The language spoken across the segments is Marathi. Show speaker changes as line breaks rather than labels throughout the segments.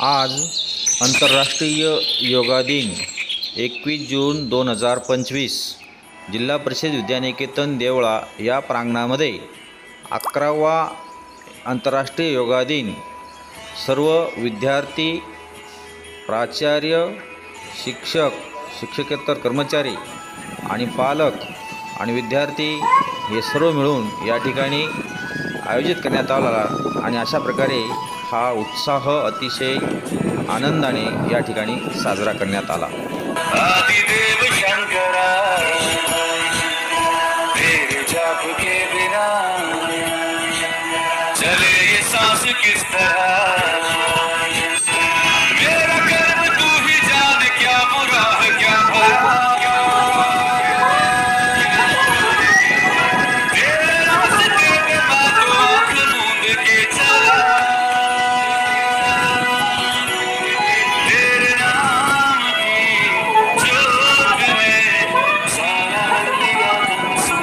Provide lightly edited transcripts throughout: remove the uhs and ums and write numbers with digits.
आज आंतरराष्ट्रीय योगा दिन 21 जून 2025 जिल्हा परिषद विद्यानिकेतन देवळा या प्रांगणामध्ये 11वा आंतरराष्ट्रीय योगा दिन सर्व विद्यार्थी, प्राचार्य, शिक्षक, शिक्षकेतर कर्मचारी आणि पालक आणि विद्यार्थी हे सर्व मिळून या ठिकाणी आयोजित करण्यात आला आणि अशा प्रकारे हा उत्साह अतिशय आनंदाने या ठिकाणी साजरा करण्यात आला।
आदिदेव शंकरा तेरे जाप के बिना चले ये सांस किस तरह, मेरा कर्म तू ही जान क्या बुरा है क्या भला, तेरे रास्ते पे बातों आँख मूंद के चला, तेरे नाम की जोत में सारा दिया तुमसे।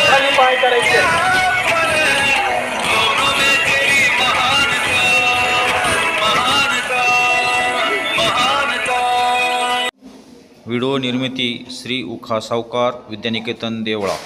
खाली पाय करायचे।
व्हिडिओ निर्मिती श्री उखा सावकार, विद्यानिकेतन देवळा।